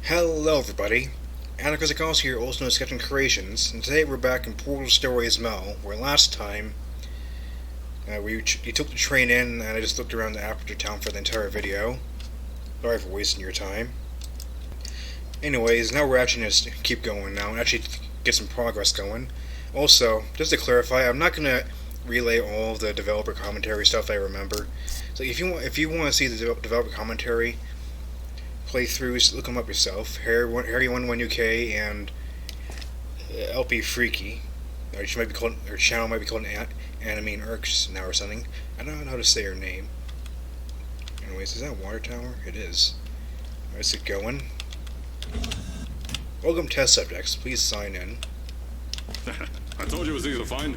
Hello everybody, ALLOS here, also known as Sketching Creations, and today we're back in Portal Stories Mel, where last time you took the train in and I just looked around the Aperture Town for the entire video. Sorry for wasting your time. Anyways, now we're actually going to keep going now and actually get some progress going. Also, just to clarify, I'm not going to relay all of the developer commentary stuff I remember. So if you want to see the developer commentary playthroughs, look them up yourself. Harry11UK and LP Freaky. Her channel might be called Anime Irks now or something. I don't know how to say her name. Anyways, is that a water tower? It is. Let's get going. Welcome test subjects. Please sign in. I told you it was easy to find.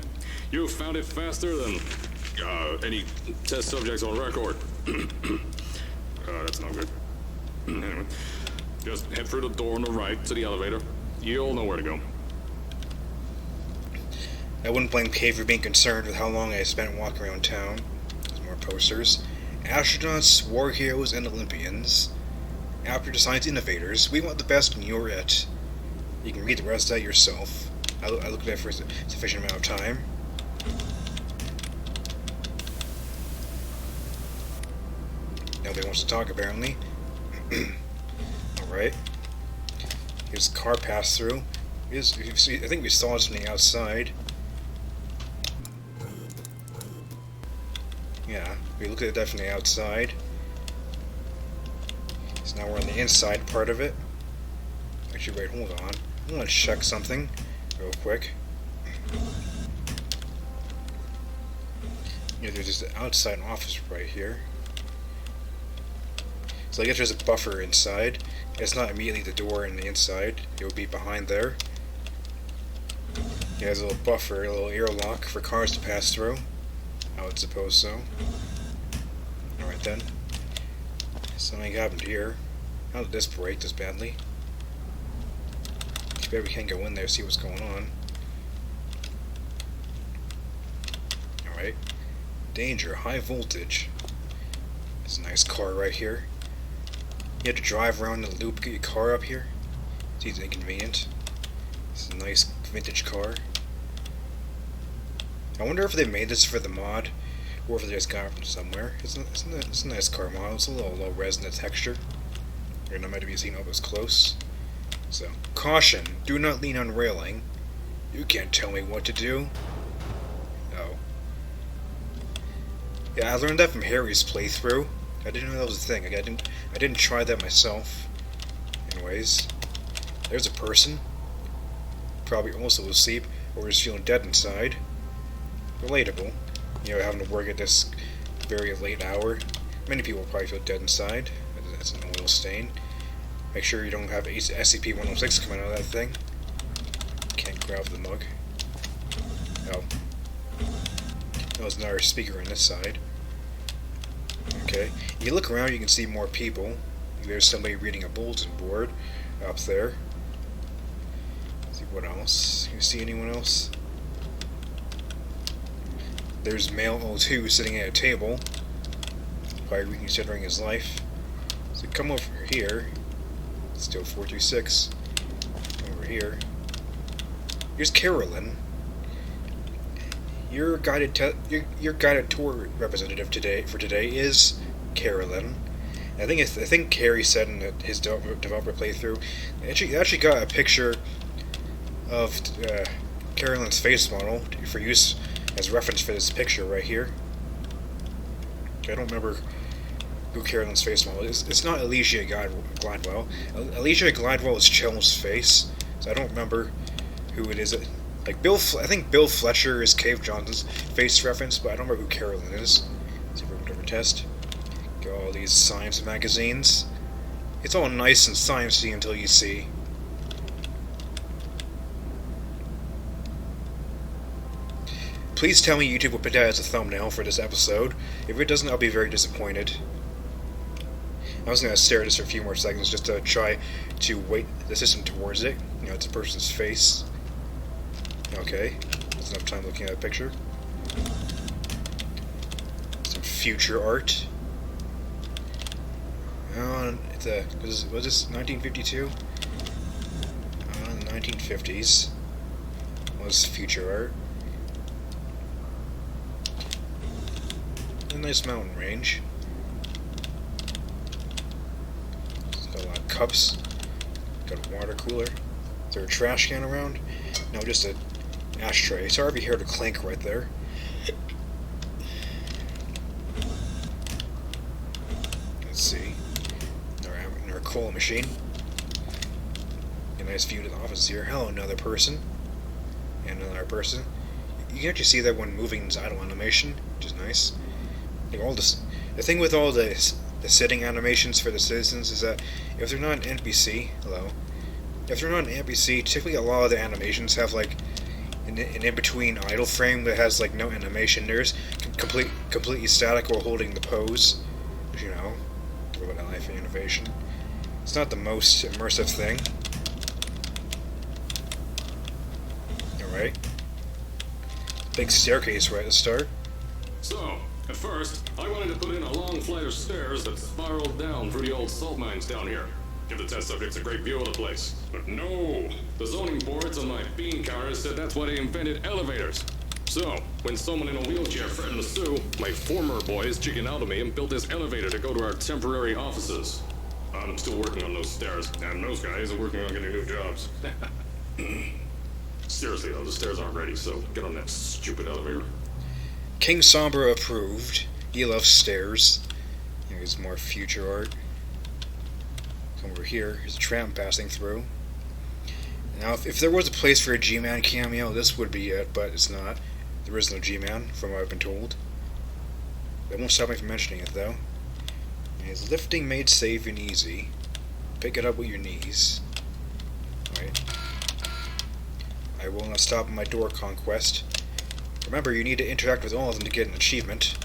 You found it faster than any test subjects on record. That's not good. Anyway, just head through the door on the right to the elevator. You'll know where to go. I wouldn't blame Kay for being concerned with how long I spent walking around town. There's more posters. Astronauts, war heroes, and Olympians. Aperture Science Innovators. We want the best and you're it. You can read the rest of that yourself. I looked at it for a sufficient amount of time. Nobody wants to talk, apparently. Alright. Here's car pass-through. I think we saw it from the outside. Yeah, we looked at that from the outside. So now we're on the inside part of it. Actually, wait, hold on. I want to check something real quick. Yeah, there's this outside office right here. So I guess there's a buffer inside. It's not immediately the door in the inside. It would be behind there. Yeah, there's a little buffer, a little airlock for cars to pass through. I would suppose so. Alright then. Something happened here. How did this break this badly? Too bad we can't go in there and see what's going on. Alright. Danger, high voltage. It's a nice car right here. You have to drive around the loop to get your car up here. Seems inconvenient. It's a nice vintage car. I wonder if they made this for the mod, or if they just got it from somewhere. It's a nice car model. It's a little low res in the texture. You're not meant to be seen up as close. So, caution! Do not lean on railing. You can't tell me what to do. Oh. Yeah, I learned that from Harry's playthrough. I didn't know that was a thing. I didn't try that myself. Anyways, there's a person. Probably also asleep or just feeling dead inside. Relatable. You know, having to work at this very late hour. Many people probably feel dead inside. That's an oil stain. Make sure you don't have SCP-106 coming out of that thing. Can't grab the mug. Oh. That was another speaker on this side. Okay. You look around, you can see more people. There's somebody reading a bulletin board up there. Let's see what else. Can you see anyone else? There's male 02 sitting at a table, probably reconsidering his life. So come over here. Still 426. Come over here. Here's Carolyn. Your guided tour representative for today is Carolyn. I think Carrie said in his developer playthrough. Actually got a picture of Carolyn's face model for use as reference for this picture right here. I don't remember who Carolyn's face model is. It's not Alicia Gladwell. Alicia Gladwell is Chelm's face, so I don't remember who it is. Like I think Bill Fletcher is Cave Johnson's face reference, but I don't remember who Carolyn is. Let's see if we're going to test. Got all these science magazines. It's all nice and sciencey until you see. Please tell me YouTube will put that as a thumbnail for this episode. If it doesn't, I'll be very disappointed. I was going to stare at this for a few more seconds just to try to weight the system towards it. You know, it's a person's face. Okay, that's enough time looking at a picture. Some future art. Was this 1952? 1950s was future art. A nice mountain range. It's got a lot of cups. Got a water cooler. Is there a trash can around? No, just an ashtray. Sorry if you heard a clink right there. Let's see. Our coal machine. A nice view to the office here. Hello, another person. And another person. You can actually see that when moving in idle animation, which is nice. Like the thing with all the sitting animations for the citizens is that if they're not an NPC, if they're not an NPC, typically a lot of the animations have like an in-between idle frame that has like no animation. There's completely static while holding the pose. You know, talk about life and innovation. It's not the most immersive thing. Alright. Big staircase right at the start. So, at first, I wanted to put in a long flight of stairs that spiraled down through the old salt mines down here. Give the test subjects a great view of the place. But no! The zoning boards on my bean counters said that's why they invented elevators. So, when someone in a wheelchair threatened to sue, my former boys chickened out of me and built this elevator to go to our temporary offices. I'm still working on those stairs, and those guys are working on getting new jobs. Seriously though, the stairs aren't ready, so get on that stupid elevator. King Sombra approved. He loves stairs. Here's more future art. Come over here. Here's a tram passing through. Now, if there was a place for a G-Man cameo, this would be it, but it's not. There is no G-Man, from what I've been told. That won't stop me from mentioning it, though. Is lifting made safe and easy. Pick it up with your knees. Right. I will not stop on my door conquest. Remember, you need to interact with all of them to get an achievement.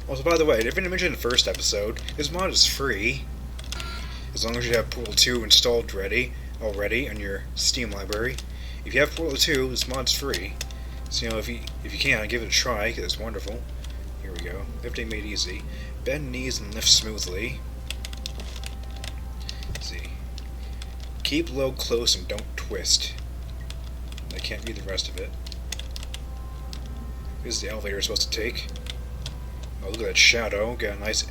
Also, by the way, I didn't mention in the first episode, this mod is free. As long as you have Portal 2 installed already on your Steam library. If you have Portal 2, this mod's free. So, if you can, give it a try, because it's wonderful. Here we go. Lifting made easy. Bend knees and lift smoothly. Let's see. Keep low close and don't twist. I can't read the rest of it. This is the elevator supposed to take. Oh, look at that shadow. Got a nice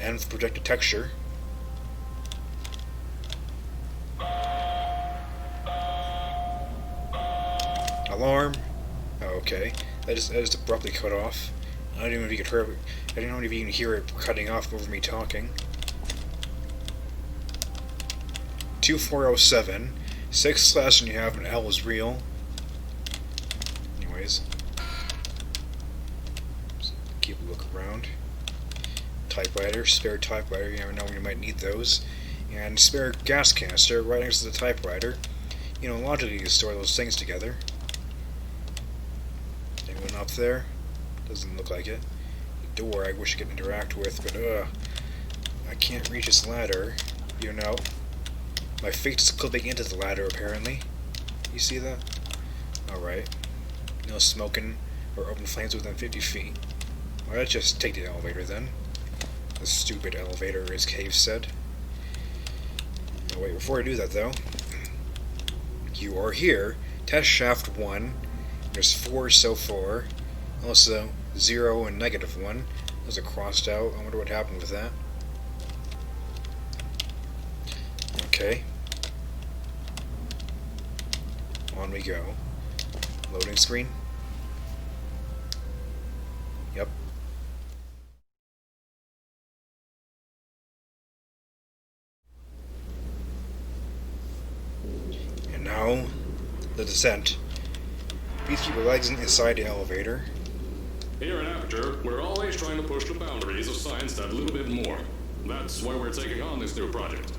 and projected texture. Alarm. Oh, okay. That just abruptly cut off. I don't even know if you could hear it. I don't know if you can hear it cutting off over me talking. 2407. 6 and you have an L is real. Anyways. Just keep a look around. Typewriter, spare typewriter, you never know when you might need those. And spare gas canister right next to the typewriter. You know, logically you store those things together. Anyone up there? Doesn't look like it. The door I wish I could interact with, but I can't reach this ladder. You know. My feet is clipping into the ladder, apparently. You see that? Alright. No smoking or open flames within 50 feet. Well, let's just take the elevator then. The stupid elevator, as Cave said. Oh, wait, before I do that, though. You are here. Test shaft 1. There's 4 so far. Also, 0 and -1. Those are crossed out. I wonder what happened with that. Okay. On we go. Loading screen. Yep. And now, the descent. Please keep your legs inside the elevator. Here at Aperture, we're always trying to push the boundaries of science that little bit more. That's why we're taking on this new project.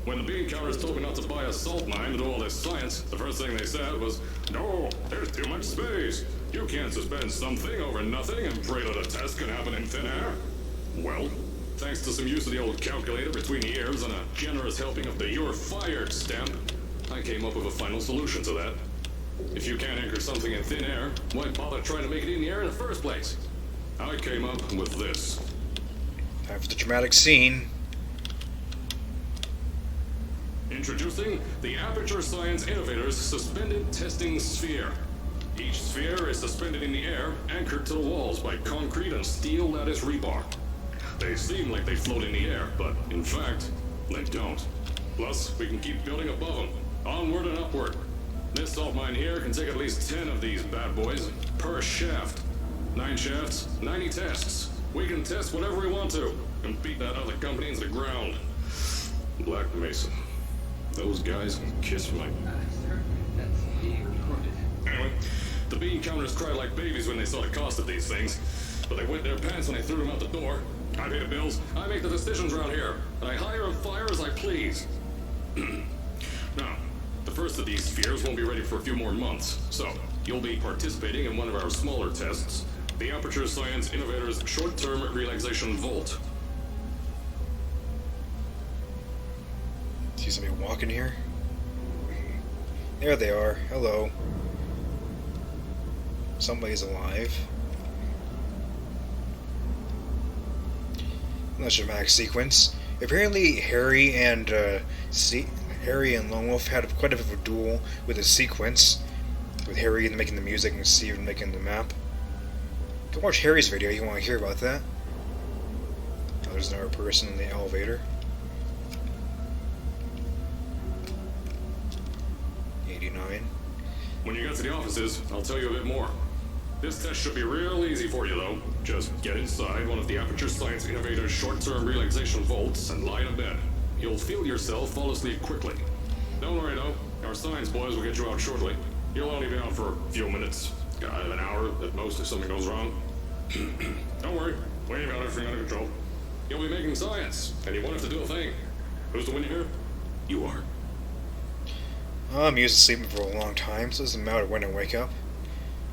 When the bean counters told me not to buy a salt mine to do all this science, the first thing they said was, "No, there's too much space. You can't suspend something over nothing and pray that a test can happen in thin air." Well, thanks to some use of the old calculator between the ears and a generous helping of the "you're fired" stamp, I came up with a final solution to that. If you can't anchor something in thin air, why bother trying to make it in the air in the first place? I came up with this. Time for the dramatic scene. Introducing the Aperture Science Innovators Suspended Testing Sphere. Each sphere is suspended in the air, anchored to the walls by concrete and steel lattice rebar. They seem like they float in the air, but in fact, they don't. Plus, we can keep building above them, onward and upward. This salt mine here can take at least 10 of these bad boys per shaft. 9 shafts, 90 tests. We can test whatever we want to, and beat that other company into the ground. Black Mesa. Those guys can kiss my... Anyway, the bean counters cried like babies when they saw the cost of these things. But they wet their pants when they threw them out the door. I pay the bills, I make the decisions around here, and I hire and fire as I please. Now, the first of these spheres won't be ready for a few more months, so you'll be participating in one of our smaller tests, the Aperture Science Innovators Short-Term Relaxation Volt. See somebody walking here? There they are. Hello. Somebody's alive. Another dramatic sequence. Apparently, Harry and Lone Wolf had quite a bit of a duel with a sequence, with Harry making the music and Steve making the map. Go watch Harry's video if you want to hear about that. Oh, there's another person in the elevator. 89. When you get to the offices, I'll tell you a bit more. This test should be real easy for you, though. Just get inside one of the Aperture Science Innovators short-term relaxation vaults and lie in a bed. You'll feel yourself fall asleep quickly. Don't worry, though. Our science boys will get you out shortly. You'll only be out for a few minutes. An hour at most if something goes wrong. Don't worry. We've got everything under control. You'll be making science, and you won't have to do a thing. Who's the winner here? You are. I'm used to sleeping for a long time, so it doesn't matter when I wake up.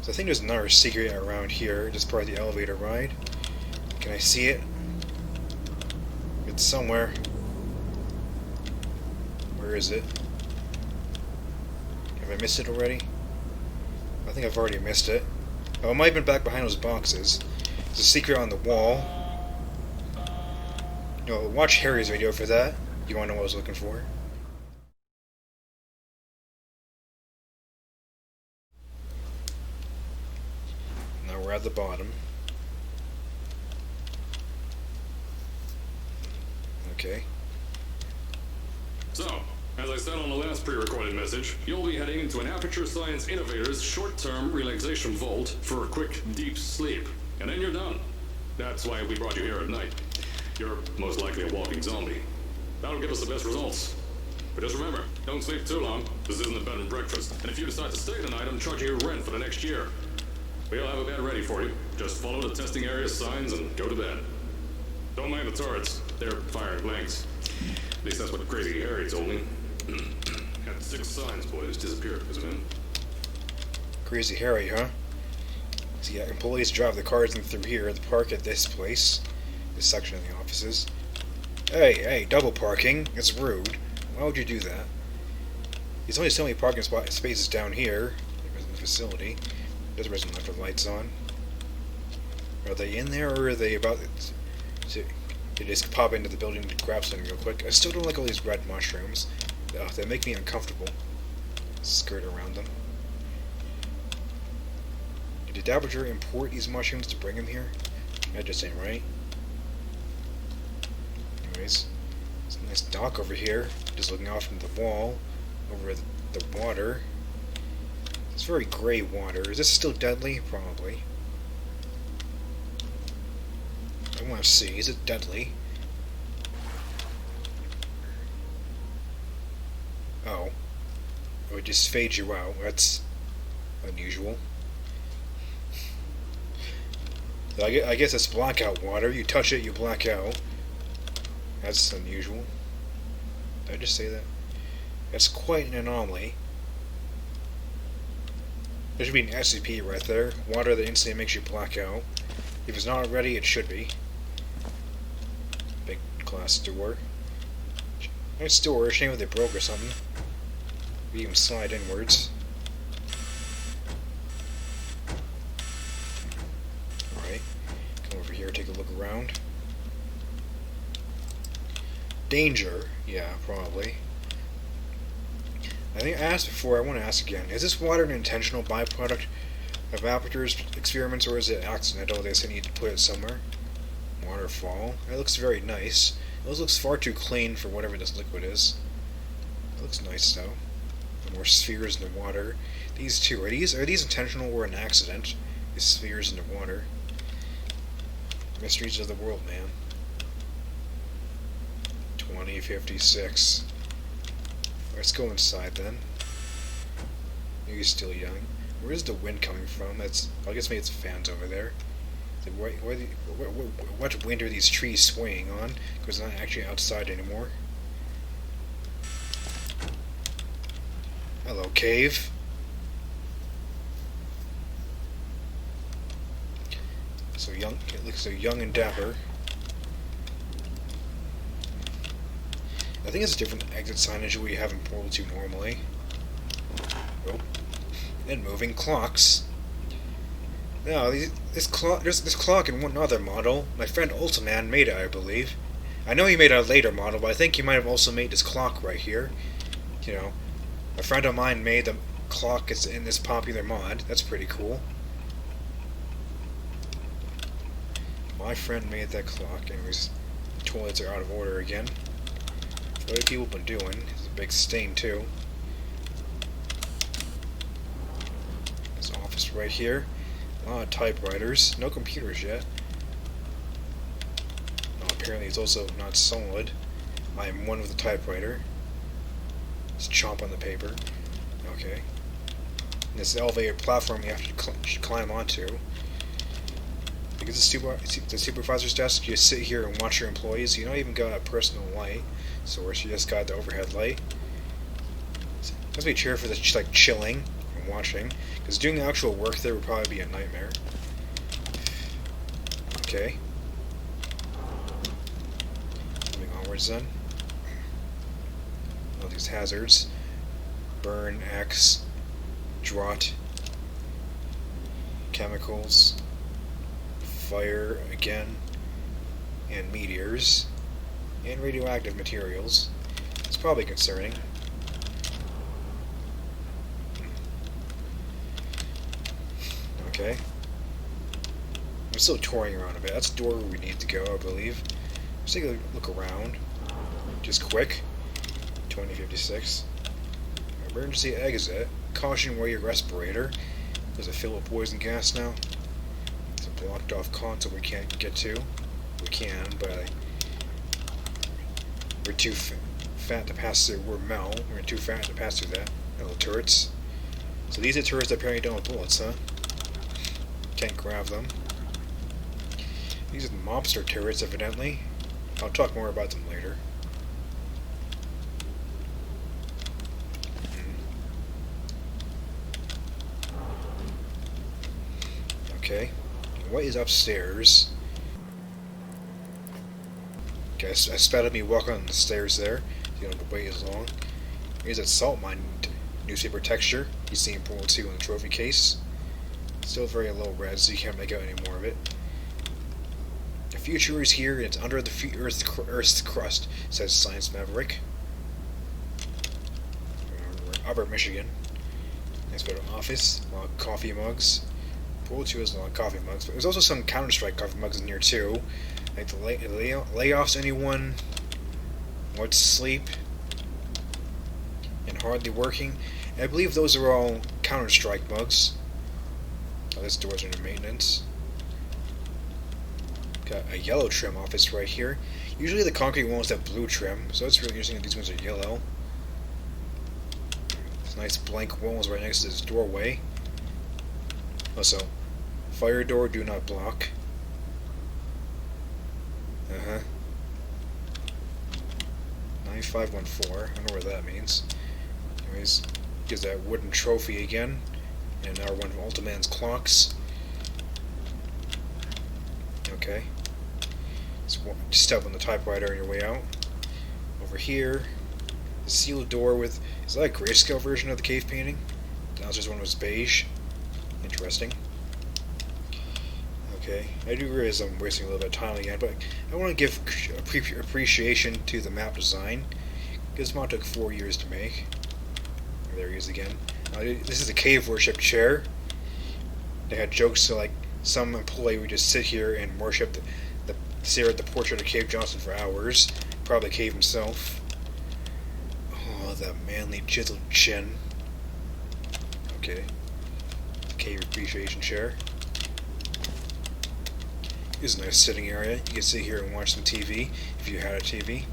So I think there's another secret around here, just part of the elevator ride. Can I see it? It's somewhere. Where is it? Have I missed it already? I think I've already missed it. Oh, it might have been back behind those boxes. There's a secret on the wall. No, watch Harry's video for that. You want to know what I was looking for? Now we're at the bottom. Okay. So, as I said on the last pre-recorded message, you'll be heading into an Aperture Science Innovators short-term relaxation vault for a quick, deep sleep. And then you're done. That's why we brought you here at night. You're most likely a walking zombie. That'll give us the best results. But just remember, don't sleep too long. This isn't a bed and breakfast. And if you decide to stay tonight, I'm charging you rent for the next year. We'll have a bed ready for you. Just follow the testing area signs and go to bed. Don't mind the turrets. They're firing blanks. At least that's what Crazy Harry told me. Had 6 science boys disappear because of him. Crazy Harry, huh? So yeah, employees drive the cars in through here, the park at this place. This section of the offices. Hey, double parking. It's rude. Why would you do that? There's only so many parking spaces down here in the facility. There's a reason left the lights on. Are they in there, or are they about to just pop into the building to grab something real quick? I still don't like all these red mushrooms. They make me uncomfortable. Skirt around them. Did Aperture import these mushrooms to bring them here? That just ain't right. Anyways, there's a nice dock over here, just looking off into the wall, over the water. It's very gray water. Is this still deadly? Probably. I want to see. Is it deadly? Oh. It would just fade you out. That's unusual. I guess it's blackout water. You touch it, you black out. That's unusual. Did I just say that? That's quite an anomaly. There should be an SCP right there. Water that instantly makes you black out. If it's not ready, it should be. Big glass door. Nice door. Shame if they broke or something. We even slide inwards. Alright. Come over here, take a look around. Danger. Yeah, probably. I think I asked before, I want to ask again. Is this water an intentional byproduct of Apperture's experiments, or is it accidental? They just need to put it somewhere. Waterfall. It looks very nice. It looks far too clean for whatever this liquid is. It looks nice though. More spheres in the water. These two, are these intentional or an accident? These spheres in the water. Mysteries of the world, man. 2056. Let's go inside then. He's still young. Where is the wind coming from? I guess maybe it's fans over there. Like, what wind are these trees swaying on? Because it's not actually outside anymore. Hello, cave. So young. It looks so young and dapper. I think it's a different exit signage we have in Portal 2 normally. Oh. And moving clocks. No, this clock in one other model. My friend Ultiman made it, I believe. I know he made a later model, but I think he might have also made this clock right here. You know, a friend of mine made the clock in this popular mod. That's pretty cool. My friend made that clock. Anyways, the toilets are out of order again. What have people been doing? There's a big stain too. There's an office right here. A lot of typewriters. No computers yet. Oh, apparently it's also not solid. I am one with the typewriter. Let's chomp on the paper. Okay. And this elevator platform you have to climb onto. Because the supervisor's desk, you sit here and watch your employees. You don't even got a personal light source. You just got the overhead light. It must be cheer for the like chilling and watching. Because doing the actual work there would probably be a nightmare. Okay. Moving onwards then. All these hazards. Burn, X, drought, chemicals, fire again, and meteors, and radioactive materials. It's probably concerning. Okay. I'm still touring around a bit. That's the door where we need to go, I believe. Let's take a look around. Just quick. 2056. Emergency exit. Caution, wear your respirator. Does it fill with poison gas now? It's a blocked off console we can't get to. We can, but we're too fat to pass through. We're Mel. We're too fat to pass through that. Little turrets. So these are turrets that apparently don't have bullets, huh? Can't grab them. These are the mobster turrets, evidently. I'll talk more about them later. Okay. What is upstairs? Okay, I spotted me walking on the stairs there. You don't have to wait as long. Here's that salt mine newspaper texture you see in Portal 2 in the trophy case. Still very low res, so you can't make out any more of it. The future is here, and it's under the Earth's crust, says Science Maverick. We're Upper Michigan. Let's go to office. A lot of coffee mugs. Portal 2 has a lot of coffee mugs, but there's also some Counter-Strike coffee mugs in here too. Like the layoffs, anyone? What's sleep? And hardly working. And I believe those are all Counter-Strike mugs. Oh, this door's under maintenance. Got a yellow trim office right here. Usually the concrete ones have blue trim, so it's really interesting that these ones are yellow. There's nice blank walls right next to this doorway. Also, fire door, do not block. 9514, I don't know what that means. Anyways, gives that wooden trophy again. And now one of Ultiman's clocks. Okay. Just step on the typewriter on your way out. Over here, the sealed door with... Is that a grayscale version of the cave painting? The downstairs one was beige. Interesting. Okay, I do realize I'm wasting a little bit of time again, but I want to give appreciation to the map design. This mod took 4 years to make. There he is again. This is a cave worship chair. They had jokes to like some employee would just sit here and worship stare at the portrait of Cave Johnson for hours. Probably Cave himself. Oh, that manly chiseled chin. Okay. Cave appreciation chair. This is a nice sitting area. You can sit here and watch some TV if you had a TV.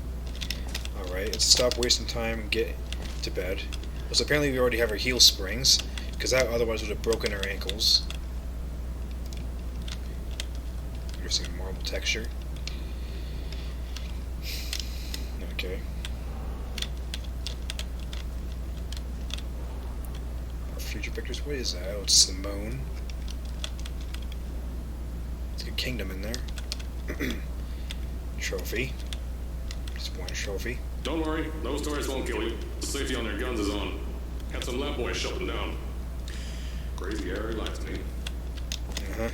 Alright, let's stop wasting time and get to bed. So apparently we already have our heel springs, because that otherwise would have broken our ankles. Interesting marble texture. Okay. Our future pictures, what is that? Oh, it's the moon. It's a good kingdom in there. Trophy. Just one trophy. Don't worry, those tourists won't kill you. The safety on their guns is on. Had some lab boys shut them down. Crazy area likes me. Uh-huh.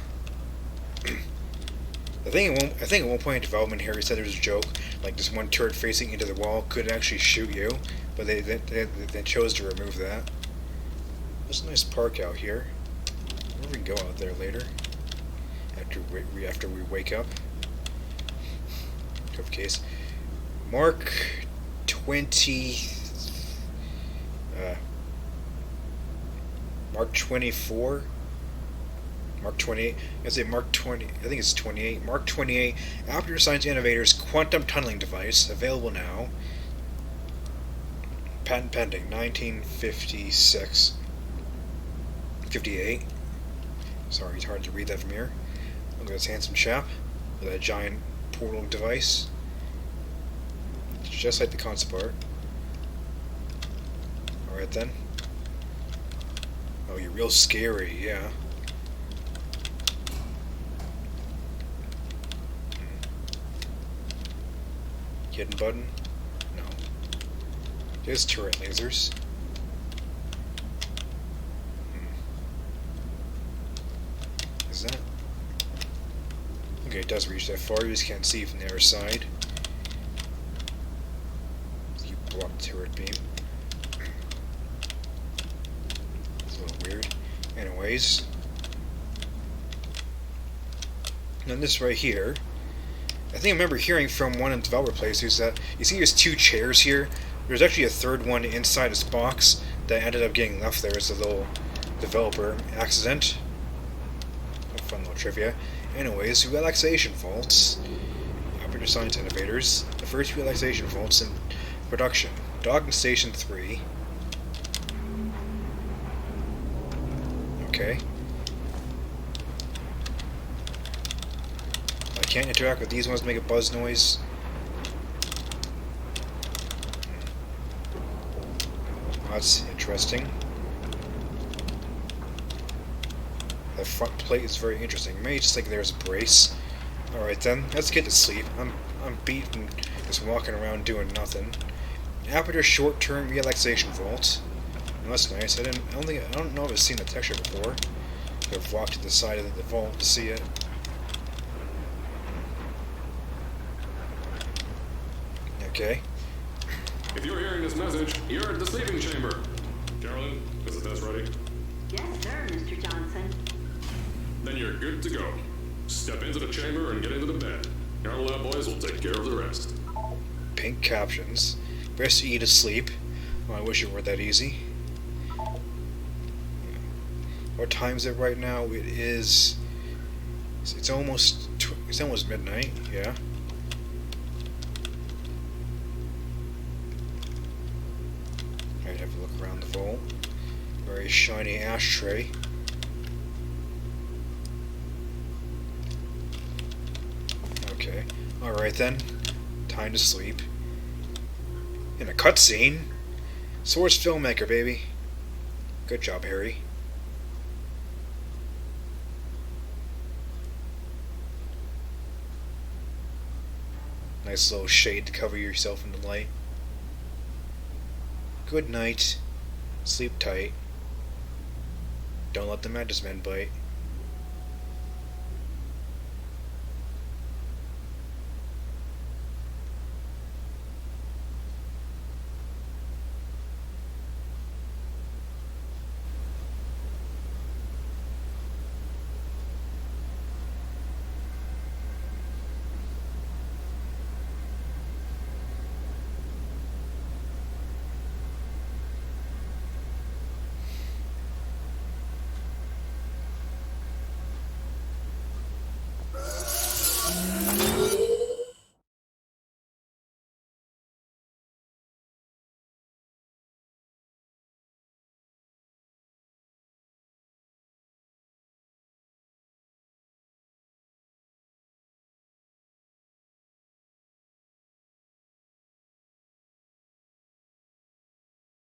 I think at one point in development here, he said there was a joke, like this one turret facing into the wall could actually shoot you, but they chose to remove that. There's a nice park out here. Maybe we can go out there later, after we wake up. Go for case. Mark 20. Mark 24. Mark 28. I say Mark 20. I think it's 28. Mark 28. Aperture Science Innovators Quantum Tunneling Device. Available now. Patent pending. 1956. 58. Sorry, it's hard to read that from here. Look at this handsome chap with a giant portal device. It's just like the concept art. Alright then. Oh, you're real scary, yeah. Hidden button? No. There's turret lasers. Is that? Okay, it does reach that far, you just can't see from the other side. You block the turret beam. It's a little weird. Anyways. And then this right here, I think I remember hearing from one of the developer playthroughs that, you see there's two chairs here, there's actually a third one inside this box that ended up getting left there as a little developer accident. A fun little trivia. Anyways, relaxation vaults. Aperture Science Innovators. The first relaxation vaults in production. Docking Station 3. Okay. I can't interact with these ones to make a buzz noise. That's interesting. The front plate is very interesting. Maybe just like there's a brace. Alright then, let's get to sleep. I'm beat and just walking around doing nothing. Aperture short-term relaxation vault. Oh, that's nice. I don't know if I've seen the texture before. I've walked to the side of the vault to see it. Okay. If you're hearing this message, you're at the sleeping chamber. Carolyn, is the test ready? Yes, sir, Mr. Johnson. Then you're good to go. Step into the chamber and get into the bed. Our lab boys will take care of the rest. Pink captions. Best to eat is sleep. Well, I wish it were that easy. What time is it right now? It is. It's almost midnight. Yeah. I'd have a look around the vault. Very shiny ashtray. Okay. Alright then. Time to sleep. In a cutscene? Source filmmaker, baby. Good job, Harry. Nice little shade to cover yourself in the light. Good night. Sleep tight. Don't let the madness men bite.